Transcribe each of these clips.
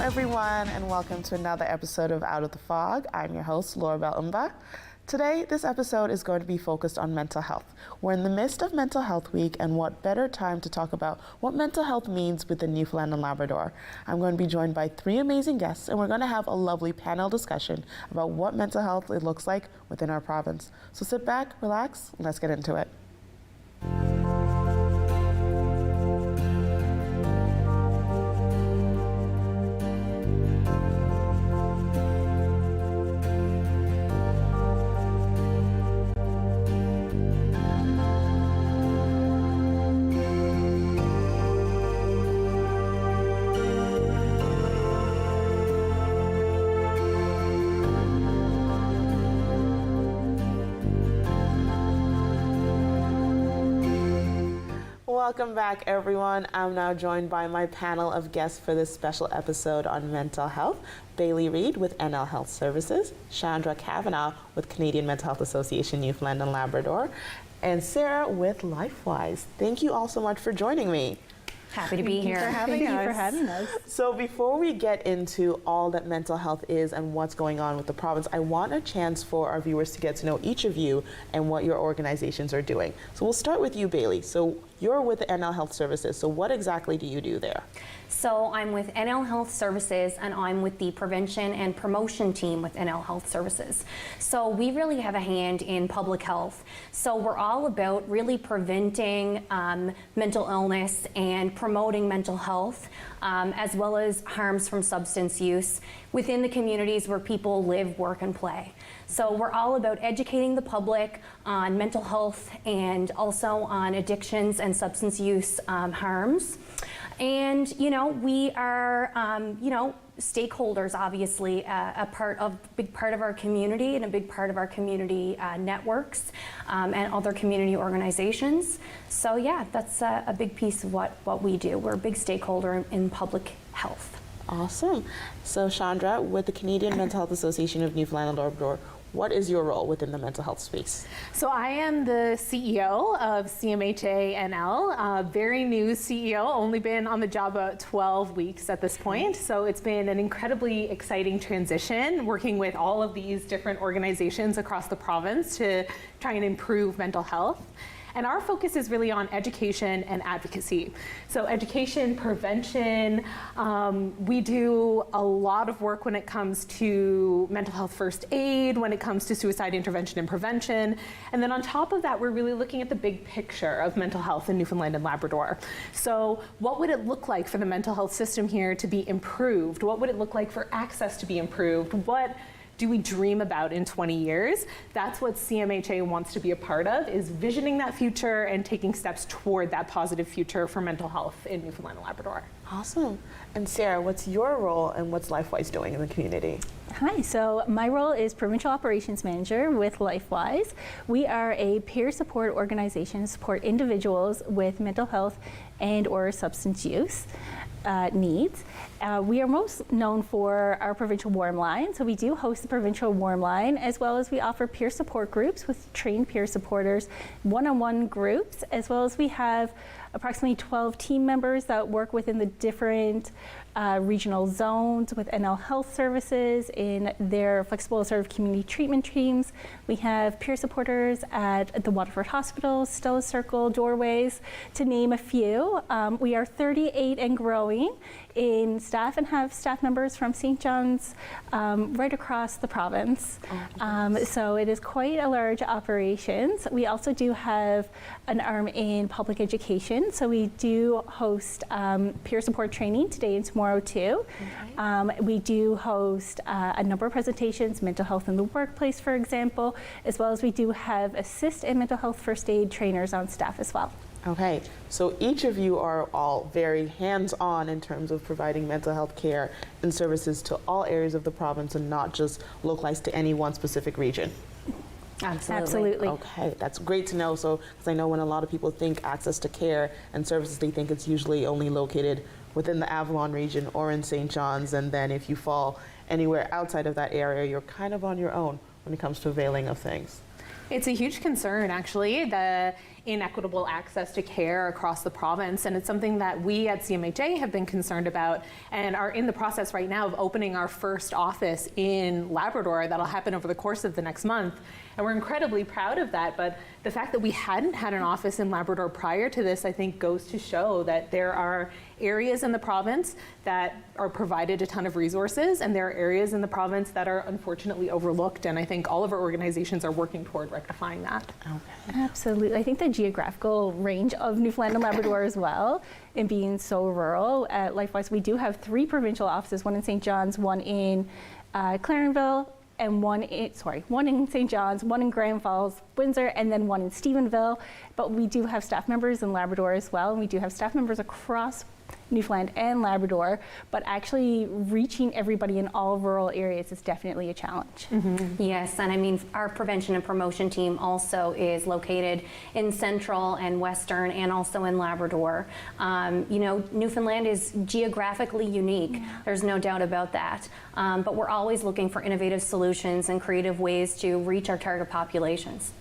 everyone, and welcome to another episode of Out of the Fog. I'm your host, Laurabel. Today, this episode is going to be focused on mental health. We're in the midst of Mental Health Week, and what better time to talk about what mental health means within Newfoundland and Labrador. I'm going to be joined by three amazing guests, and we're going to have a lovely panel discussion about what mental health it looks like within our province. So sit back, relax, and let's get into it. Welcome back, everyone. I'm now joined by my panel of guests for this special episode on mental health. Reid with NL Health Services, Chandra Kavanagh with Canadian Mental Health Association, Newfoundland and Labrador, and Sarah with Lifewise. Thank you all so much for joining me. Happy to be here. Thank you for having us. So before we get into all that mental health is and what's going on with the province, I want a chance for our viewers to get to know each of you and what your organizations are doing. So we'll start with you, Bailey. So you're with the NL Health Services. So what exactly do you do there? So I'm with NL Health Services, and I'm with the prevention and promotion team with NL Health Services. So we really have a hand in public health. So we're all about really preventing mental illness and promoting mental health, as well as harms from substance use within the communities where people live, work, and play. So we're all about educating the public on mental health and also on addictions and substance use harms. And, we are, stakeholders, obviously, big part of our community and a big part of our community networks and other community organizations. So, yeah, that's a big piece of what we do. We're a big stakeholder in public health. Awesome. So, Chandra, with the Canadian Mental Health Association of Newfoundland and Labrador, what is your role within the mental health space? So I am the CEO of CMHA NL, very new CEO, only been on the job about 12 weeks at this point. So it's been an incredibly exciting transition, working with all of these different organizations across the province to try and improve mental health. And our focus is really on education and advocacy. So education, prevention, we do a lot of work when it comes to mental health first aid, when it comes to suicide intervention and prevention. And then on top of that, we're really looking at the big picture of mental health in Newfoundland and Labrador. So what would it look like for the mental health system here to be improved? What would it look like for access to be improved? What do we dream about in 20 years? That's what CMHA wants to be a part of, is visioning that future and taking steps toward that positive future for mental health in Newfoundland and Labrador. Awesome. And Sarah, what's your role and what's Lifewise doing in the community? Hi, so my role is Provincial Operations Manager with Lifewise. We are a peer support organization to support individuals with mental health and or substance use needs. We are most known for our provincial warm line. So we do host the provincial warm line, as well as we offer peer support groups with trained peer supporters, one-on-one groups, as well as we have approximately 12 team members that work within the different regional zones with NL Health Services in their flexible served community treatment teams. We have peer supporters at the Waterford Hospital, Stella Circle, Doorways, to name a few. We are 38 and growing in staff and have staff members from St. John's right across the province. So it is quite a large operation. We also do have an arm in public education. So we do host peer support training today and tomorrow too. Okay. We do host a number of presentations, mental health in the workplace, for example, as well as we do have assist and mental health first aid trainers on staff as well. Okay, so each of you are all very hands-on in terms of providing mental health care and services to all areas of the province and not just localized to any one specific region. Absolutely. Okay, that's great to know. So, because I know when a lot of people think access to care and services, they think it's usually only located within the Avalon region or in St. John's, and then if you fall anywhere outside of that area, you're kind of on your own when it comes to availing of things. It's a huge concern, actually. inequitable access to care across the province. And it's something that we at CMHA have been concerned about and are in the process right now of opening our first office in Labrador. That'll happen over the course of the next month. And we're incredibly proud of that. But the fact that we hadn't had an office in Labrador prior to this, I think, goes to show that there are areas in the province that are provided a ton of resources, and there are areas in the province that are unfortunately overlooked. And I think all of our organizations are working toward rectifying that. Okay. Absolutely. I think the geographical range of Newfoundland and Labrador as well, in being so rural. At Lifewise, we do have 3 provincial offices, one in St. John's, one in Clarenville, and one in St. John's, one in Grand Falls, Windsor, and then one in Stephenville. But we do have staff members in Labrador as well, and we do have staff members across Newfoundland and Labrador, but actually reaching everybody in all rural areas is definitely a challenge. Mm-hmm. Yes, and I mean, our prevention and promotion team also is located in Central and Western and also in Labrador. You know, Newfoundland is geographically unique. Yeah. There's no doubt about that. But we're always looking for innovative solutions and creative ways to reach our target populations.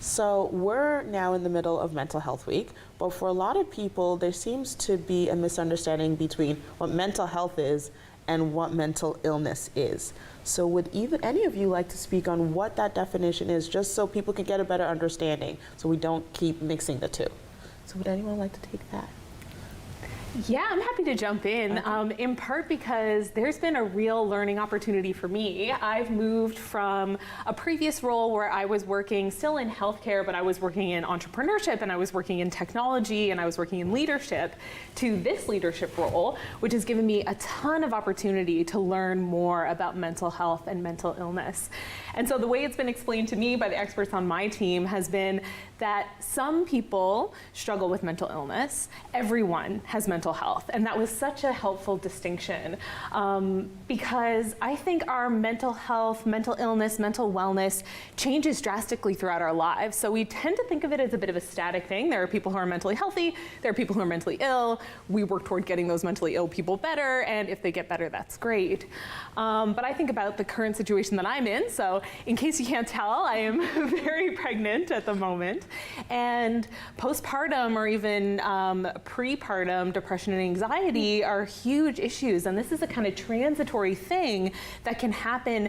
So we're now in the middle of Mental Health Week, but for a lot of people, there seems to be a misunderstanding between what mental health is and what mental illness is. So would any of you like to speak on what that definition is, just so people can get a better understanding, so we don't keep mixing the two? So would anyone like to take that? Yeah, I'm happy to jump in part because there's been a real learning opportunity for me. I've moved from a previous role where I was working still in healthcare, but I was working in entrepreneurship and I was working in technology and I was working in leadership, to this leadership role, which has given me a ton of opportunity to learn more about mental health and mental illness. And so the way it's been explained to me by the experts on my team has been that some people struggle with mental illness. Everyone has mental health. And that was such a helpful distinction because I think our mental health, mental illness, mental wellness changes drastically throughout our lives. So we tend to think of it as a bit of a static thing. There are people who are mentally healthy. There are people who are mentally ill. We work toward getting those mentally ill people better. And if they get better, that's great. But I think about the current situation that I'm in. So in case you can't tell, I am very pregnant at the moment. And postpartum or even prepartum depression and anxiety are huge issues. And this is a kind of transitory thing that can happen,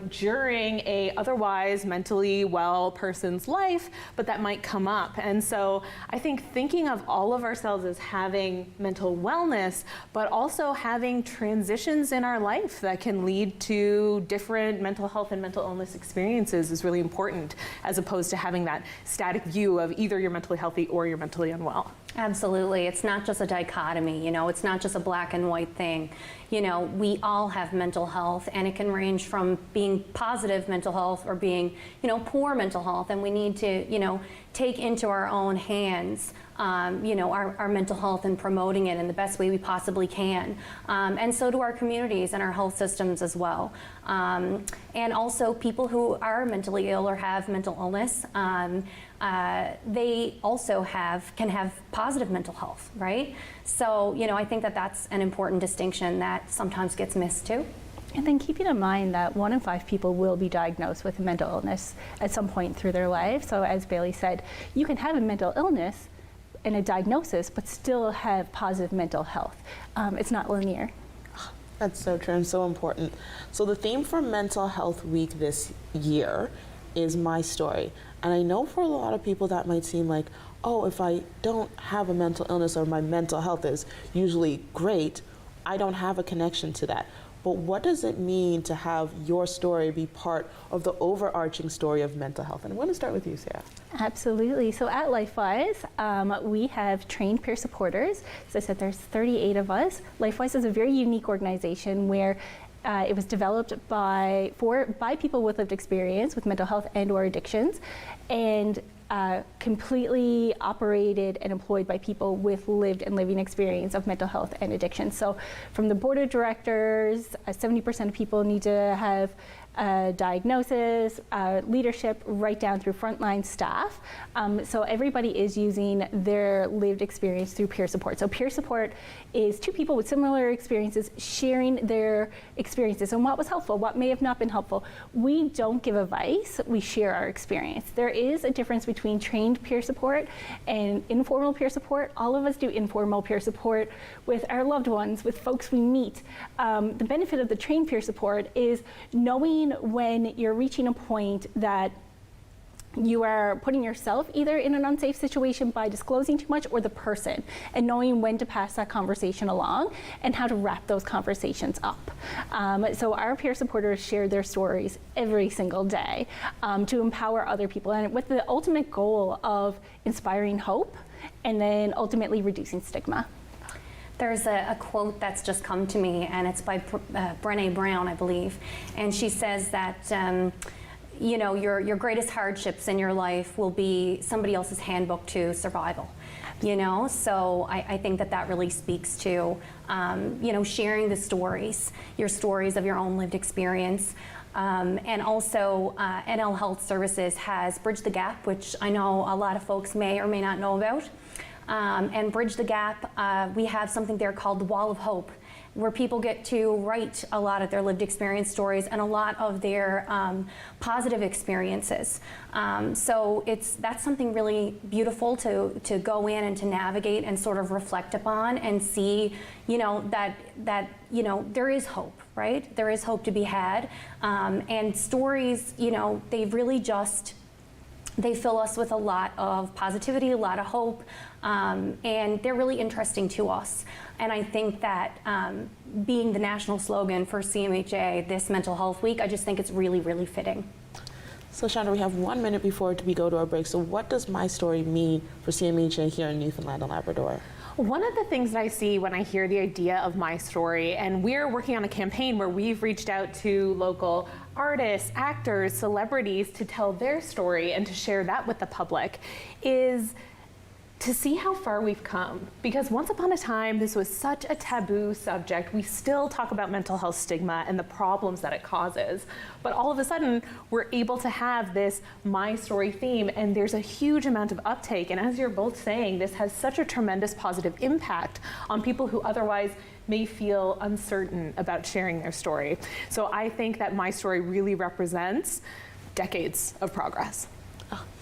during a otherwise mentally well person's life, but that might come up. And so I think thinking of all of ourselves as having mental wellness, but also having transitions in our life that can lead to different mental health and mental illness experiences is really important, as opposed to having that static view of either you're mentally healthy or you're mentally unwell. Absolutely. It's not just a dichotomy, it's not just a black and white thing. We all have mental health, and it can range from being positive mental health or being, poor mental health. And we need to, take into our own hands, our mental health and promoting it in the best way we possibly can. And so do our communities and our health systems as well. And also people who are mentally ill or have mental illness, they also can have positive mental health, right? So, I think that that's an important distinction that sometimes gets missed too. And then keeping in mind that 1 in 5 people will be diagnosed with a mental illness at some point through their life. So as Bailey said, you can have a mental illness and a diagnosis, but still have positive mental health. It's not linear. That's so true and so important. So the theme for Mental Health Week this year is My Story. And I know for a lot of people that might seem like, oh, if I don't have a mental illness or my mental health is usually great, I don't have a connection to that. But what does it mean to have your story be part of the overarching story of mental health? And I want to start with you, Sarah. Absolutely. So at Lifewise, we have trained peer supporters. As I said, there's 38 of us. Lifewise is a very unique organization where it was developed by people with lived experience with mental health and or addictions, and completely operated and employed by people with lived and living experience of mental health and addiction. So from the board of directors, 70% of people need to have diagnosis, leadership, right down through frontline staff. So everybody is using their lived experience through peer support. So peer support is two people with similar experiences sharing their experiences and what was helpful, what may have not been helpful. We don't give advice, we share our experience. There is a difference between trained peer support and informal peer support. All of us do informal peer support with our loved ones, with folks we meet. The benefit of the trained peer support is knowing when you're reaching a point that you are putting yourself either in an unsafe situation by disclosing too much, or the person, and knowing when to pass that conversation along and how to wrap those conversations up. So our peer supporters share their stories every single day to empower other people, and with the ultimate goal of inspiring hope and then ultimately reducing stigma. There's a quote that's just come to me, and it's by Brené Brown, I believe, and she says that you know, your greatest hardships in your life will be somebody else's handbook to survival. You know, so I think that really speaks to, you know, sharing the stories, your stories of your own lived experience. And also, NL Health Services has Bridge the Gap, which I know a lot of folks may or may not know about. And Bridge the Gap, we have something there called the Wall of Hope, where people get to write a lot of their lived experience stories and a lot of their positive experiences. So that's something really beautiful to go in and to navigate and sort of reflect upon and see, you know, that you know, there is hope, right? There is hope to be had. And stories, you know, they fill us with a lot of positivity, a lot of hope, and they're really interesting to us. And I think that being the national slogan for CMHA this Mental Health Week, I just think it's really, really fitting. So Chandra, we have 1 minute before we go to our break. So what does my story mean for CMHA here in Newfoundland and Labrador? One of the things that I see when I hear the idea of my story, and we're working on a campaign where we've reached out to local artists, actors, celebrities to tell their story and to share that with the public, is to see how far we've come. Because once upon a time, this was such a taboo subject. We still talk about mental health stigma and the problems that it causes. But all of a sudden, we're able to have this My Story theme, and there's a huge amount of uptake. And as you're both saying, this has such a tremendous positive impact on people who otherwise may feel uncertain about sharing their story. So I think that My Story really represents decades of progress.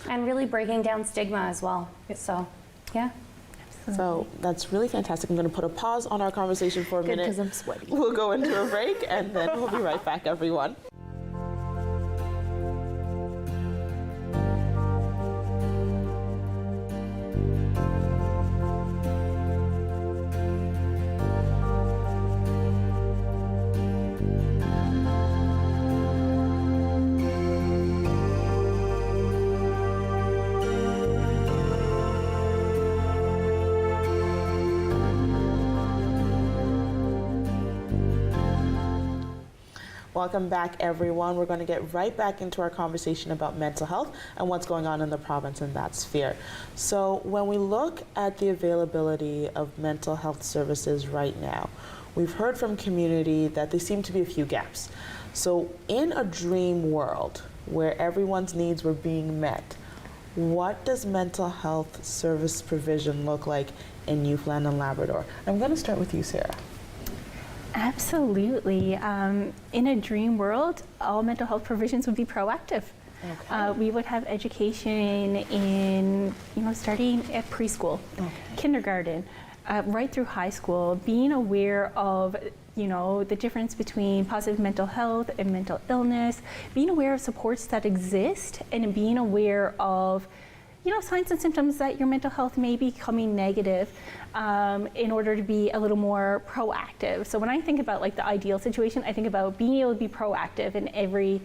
And really breaking down stigma as well. So, yeah. So that's really fantastic. I'm going to put a pause on our conversation for a minute. Because I'm sweaty. We'll go into a break, and then we'll be right back, everyone. Welcome back, everyone. We're going to get right back into our conversation about mental health and what's going on in the province in that sphere. So when we look at the availability of mental health services right now, we've heard from community that there seem to be a few gaps. So in a dream world where everyone's needs were being met, what does mental health service provision look like in Newfoundland and Labrador? I'm going to start with you, Sarah. Absolutely. In a dream world, all mental health provisions would be proactive. Okay. We would have education in, you know, starting at preschool, kindergarten, right through high school, being aware of, you know, the difference between positive mental health and mental illness, being aware of supports that exist, and being aware of, you know, signs and symptoms that your mental health may be becoming negative, in order to be a little more proactive. So when I think about like the ideal situation, I think about being able to be proactive in every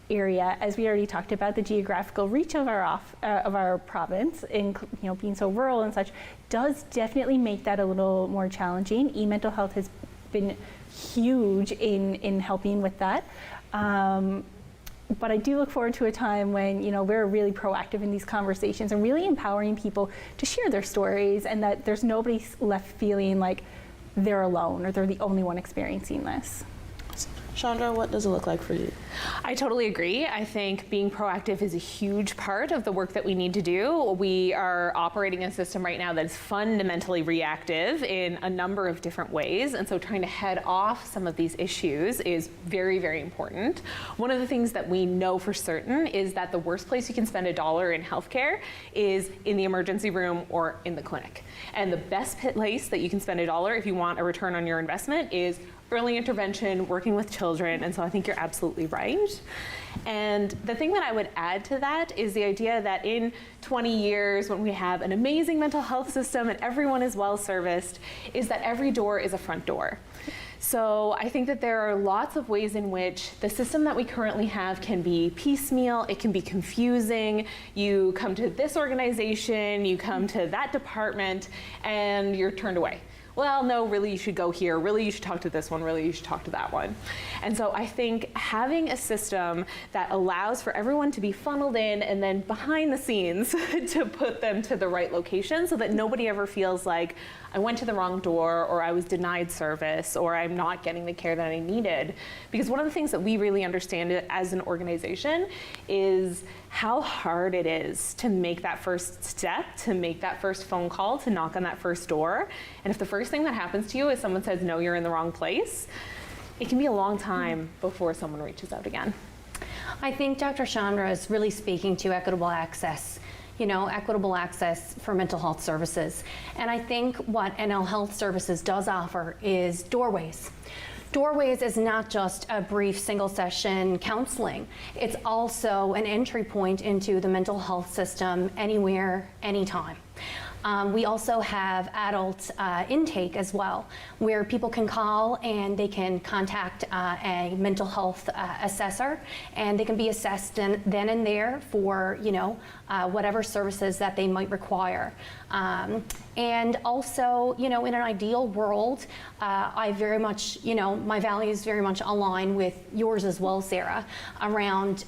area. As we already talked about, the geographical reach of our province, in, you know, being so rural and such, does definitely make that a little more challenging. E-mental health has been huge in helping with that. But I do look forward to a time when, you know, we're really proactive in these conversations and really empowering people to share their stories, and that there's nobody left feeling like they're alone or they're the only one experiencing this. Chandra, what does it look like for you? I totally agree. I think being proactive is a huge part of the work that we need to do. We are operating a system right now that is fundamentally reactive in a number of different ways, and so trying to head off some of these issues is very, very important. One of the things that we know for certain is that the worst place you can spend $1 in healthcare is in the emergency room or in the clinic. And the best place that you can spend $1 if you want a return on your investment is early intervention, working with children, and so I think you're absolutely right. And the thing that I would add to that is the idea that in 20 years, when we have an amazing mental health system and everyone is well serviced, is that every door is a front door. So I think that there are lots of ways in which the system that we currently have can be piecemeal, it can be confusing. You come to this organization, you come to that department, and you're turned away. Well, no, really you should go here, really you should talk to this one, really you should talk to that one. And so I think having a system that allows for everyone to be funneled in and then behind the scenes to put them to the right location so that nobody ever feels like I went to the wrong door or I was denied service or I'm not getting the care that I needed. Because one of the things that we really understand as an organization is how hard it is to make that first step, to make that first phone call, to knock on that first door. And if the first thing that happens to you is someone says, no, you're in the wrong place, it can be a long time before someone reaches out again. I think Dr. Chandra is really speaking to equitable access. You know, equitable access for mental health services. And I think what NL Health Services does offer is doorways. Doorways is not just a brief single session counseling. It's also an entry point into the mental health system anywhere, anytime. We also have adult intake as well, where people can call and they can contact a mental health assessor, and they can be assessed then and there for, you know, whatever services that they might require. And also, you know, in an ideal world, I very much, you know, my values very much align with yours as well, Sarah, around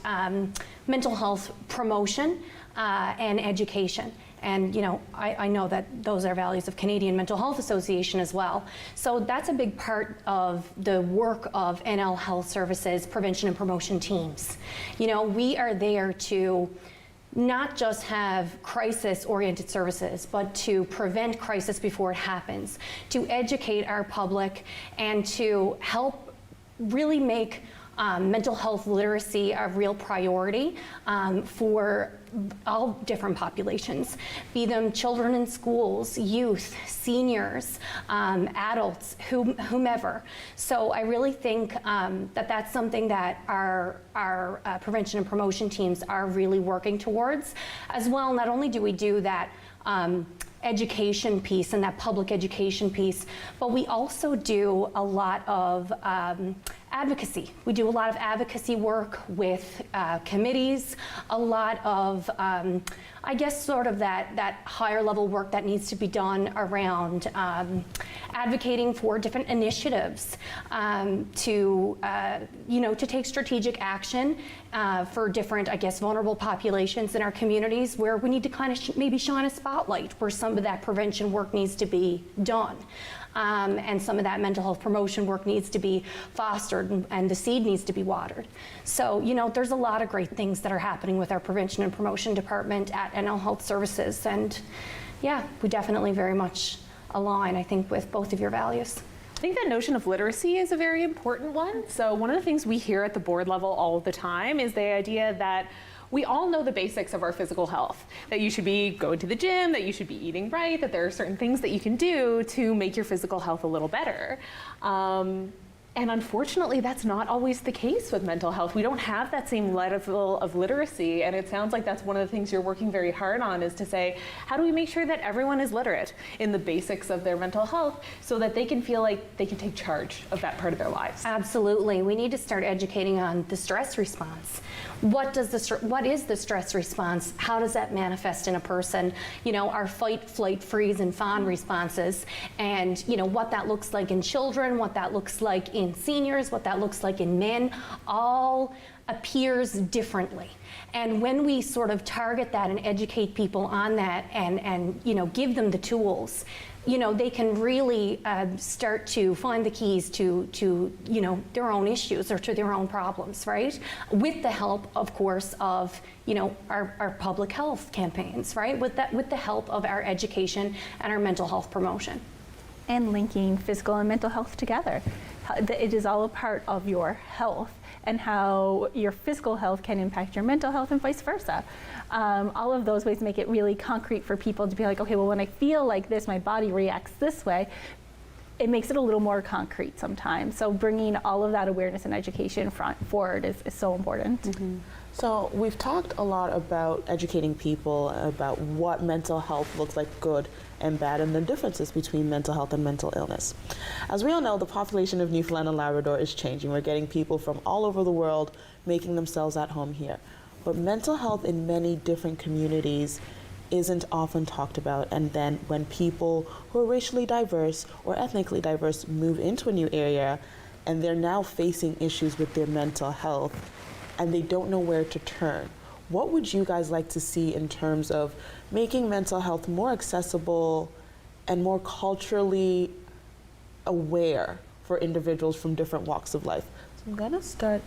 mental health promotion and education. And, you know, I know that those are values of Canadian Mental Health Association as well. So that's a big part of the work of NL Health Services prevention and promotion teams. You know, we are there to not just have crisis-oriented services, but to prevent crisis before it happens, to educate our public, and to help really make mental health literacy a real priority for all different populations, be them children in schools, youth, seniors, adults, whomever. So I really think that that's something that our prevention and promotion teams are really working towards. As well, not only do we do that education piece and that public education piece, but we also do a lot of advocacy. We do a lot of advocacy work with committees, a lot of, I guess, sort of that higher level work that needs to be done around advocating for different initiatives to, you know, to take strategic action for different, I guess, vulnerable populations in our communities where we need to kind of maybe shine a spotlight where some of that prevention work needs to be done. And some of that mental health promotion work needs to be fostered and the seed needs to be watered. So, you know, there's a lot of great things that are happening with our prevention and promotion department at NL Health Services. And yeah, we definitely very much align, I think, with both of your values. I think that notion of literacy is a very important one. So one of the things we hear at the board level all the time is the idea that we all know the basics of our physical health, that you should be going to the gym, that you should be eating right, that there are certain things that you can do to make your physical health a little better. And unfortunately, that's not always the case with mental health. We don't have that same level of literacy, and it sounds like that's one of the things you're working very hard on, is to say, how do we make sure that everyone is literate in the basics of their mental health so that they can feel like they can take charge of that part of their lives? Absolutely. We need to start educating on the stress response. What is the stress response? How does that manifest in a person? You know, our fight, flight, freeze, and fawn responses, and you know what that looks like in children, what that looks like in seniors, what that looks like in men, all appears differently. And when we sort of target that and educate people on that and you know, give them the tools, you know, they can really start to find the keys to you know, their own issues or to their own problems, right? With the help, of course, of, you know, our public health campaigns, right? With the help of our education and our mental health promotion. And linking physical and mental health together. It is all a part of your health, and how your physical health can impact your mental health and vice versa. All of those ways make it really concrete for people to be like, okay, well, when I feel like this, my body reacts this way. It makes it a little more concrete sometimes. So bringing all of that awareness and education forward is so important. Mm-hmm. So we've talked a lot about educating people about what mental health looks like, good and bad, and the differences between mental health and mental illness. As we all know, the population of Newfoundland and Labrador is changing. We're getting people from all over the world making themselves at home here. But mental health in many different communities isn't often talked about, and then when people who are racially diverse or ethnically diverse move into a new area and they're now facing issues with their mental health and they don't know where to turn, what would you guys like to see in terms of making mental health more accessible and more culturally aware for individuals from different walks of life? So I'm gonna start,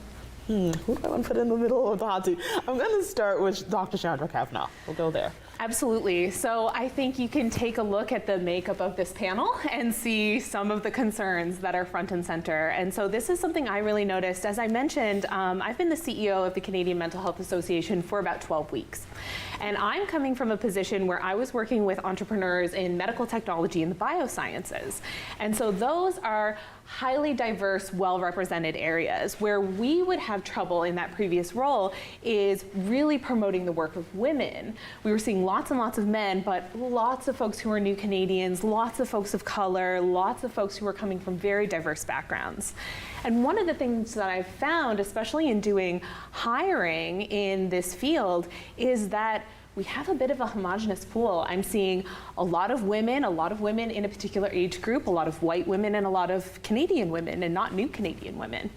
who do I want to put in the middle of the hot seat? I'm gonna start with Dr. Chandra Kavanagh. We'll go there. Absolutely. So I think you can take a look at the makeup of this panel and see some of the concerns that are front and center. And so this is something I really noticed. As I mentioned, I've been the CEO of the Canadian Mental Health Association for about 12 weeks. And I'm coming from a position where I was working with entrepreneurs in medical technology and the biosciences. And so those are highly diverse, well-represented areas. Where we would have trouble in that previous role is really promoting the work of women. We were seeing lots and lots of men, but lots of folks who are new Canadians, lots of folks of color, lots of folks who are coming from very diverse backgrounds. And one of the things that I've found, especially in doing hiring in this field, is that we have a bit of a homogenous pool. I'm seeing a lot of women in a particular age group, a lot of white women, and a lot of Canadian women, and not new Canadian women.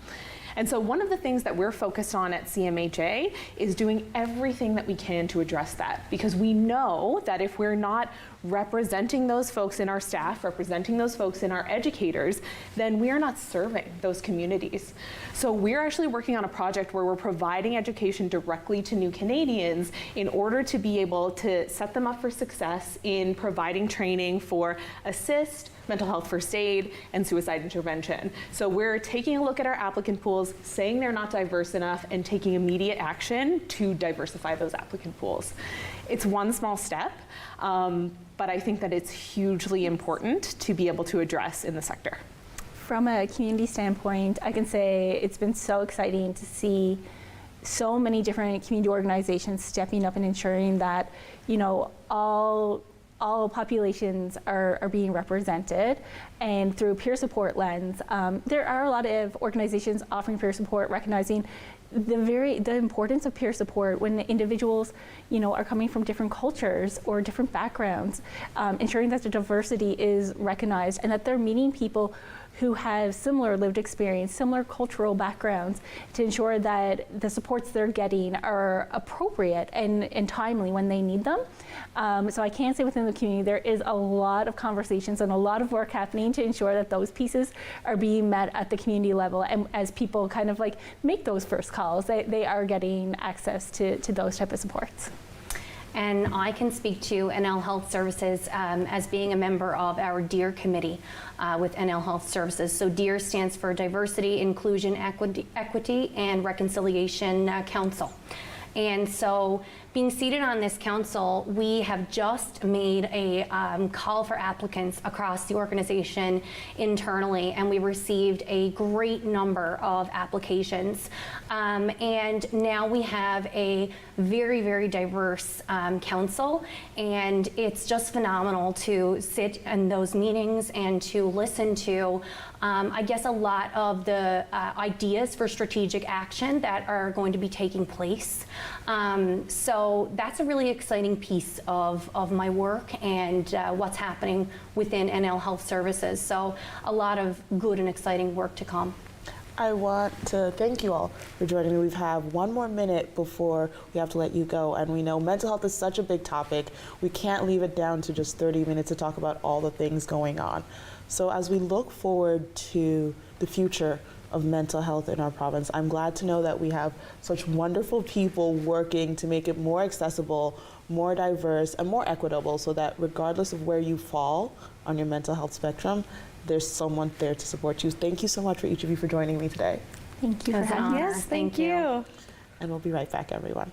And so one of the things that we're focused on at CMHA is doing everything that we can to address that, because we know that if we're not representing those folks in our staff, representing those folks in our educators, then we are not serving those communities. So we're actually working on a project where we're providing education directly to new Canadians in order to be able to set them up for success in providing training for assist, mental health first aid, and suicide intervention. So we're taking a look at our applicant pools, saying they're not diverse enough, and taking immediate action to diversify those applicant pools. It's one small step, but I think that it's hugely important to be able to address in the sector. From a community standpoint, I can say it's been so exciting to see so many different community organizations stepping up and ensuring that, you know, all populations are being represented, and through peer support lens. There are a lot of organizations offering peer support, recognizing the importance of peer support when individuals, you know, are coming from different cultures or different backgrounds, ensuring that the diversity is recognized and that they're meeting people who have similar lived experience, similar cultural backgrounds, to ensure that the supports they're getting are appropriate and timely when they need them. So I can say within the community there is a lot of conversations and a lot of work happening to ensure that those pieces are being met at the community level, and as people kind of like make those first calls, they are getting access to those type of supports. And I can speak to NL Health Services as being a member of our DEAR committee with NL Health Services. So DEAR stands for Diversity, Inclusion, Equity, and Reconciliation Council. And so being seated on this council, we have just made a call for applicants across the organization internally, and we received a great number of applications. And now we have a very, very diverse council, and it's just phenomenal to sit in those meetings and to listen to, I guess, a lot of the ideas for strategic action that are going to be taking place. So that's a really exciting piece of my work and what's happening within NL Health Services. So a lot of good and exciting work to come. I want to thank you all for joining me. We have one more minute before we have to let you go, and we know mental health is such a big topic. We can't leave it down to just 30 minutes to talk about all the things going on. So as we look forward to the future of mental health in our province, I'm glad to know that we have such wonderful people working to make it more accessible, more diverse, and more equitable, so that regardless of where you fall on your mental health spectrum, there's someone there to support you. Thank you so much for each of you for joining me today. Thank you for having us. Yes, thank you. And we'll be right back, everyone.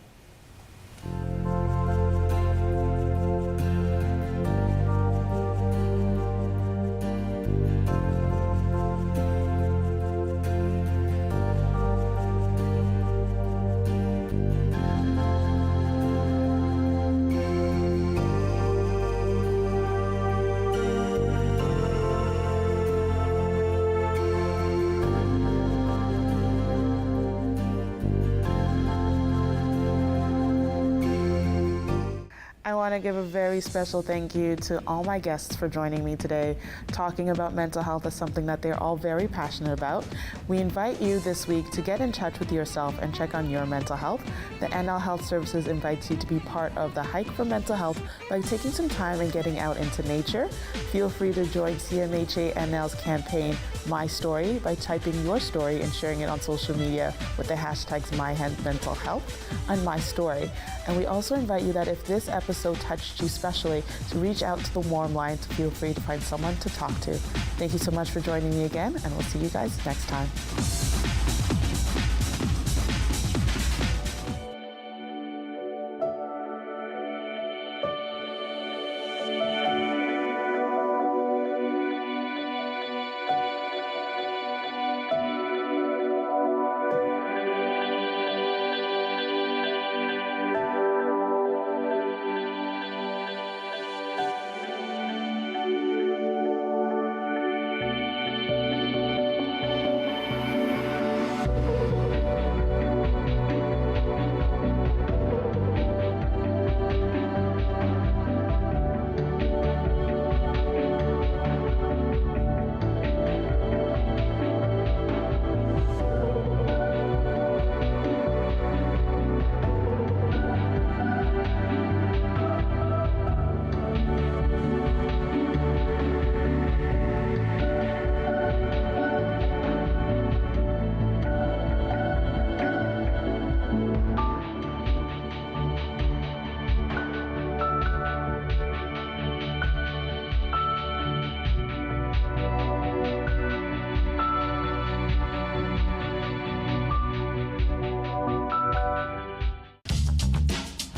I want to give a very special thank you to all my guests for joining me today. Talking about mental health is something that they're all very passionate about. We invite you this week to get in touch with yourself and check on your mental health. The NL Health Services invites you to be part of the Hike for Mental Health by taking some time and getting out into nature. Feel free to join CMHA NL's campaign, My Story, by typing your story and sharing it on social media with the hashtags MyMentalHealth and My Story. And we also invite you that if this episode touched you specially, to reach out to the warm line to feel free to find someone to talk to. Thank you so much for joining me again, and we'll see you guys next time.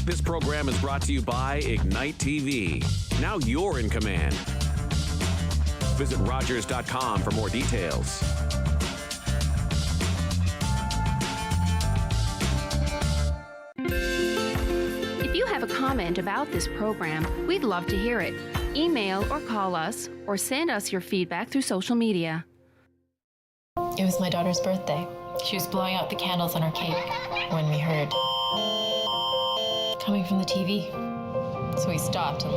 This program is brought to you by Ignite TV. Now you're in command. Visit Rogers.com for more details. If you have a comment about this program, we'd love to hear it. Email or call us or send us your feedback through social media. It was my daughter's birthday. She was blowing out the candles on her cake when we heard coming from the TV. So we stopped and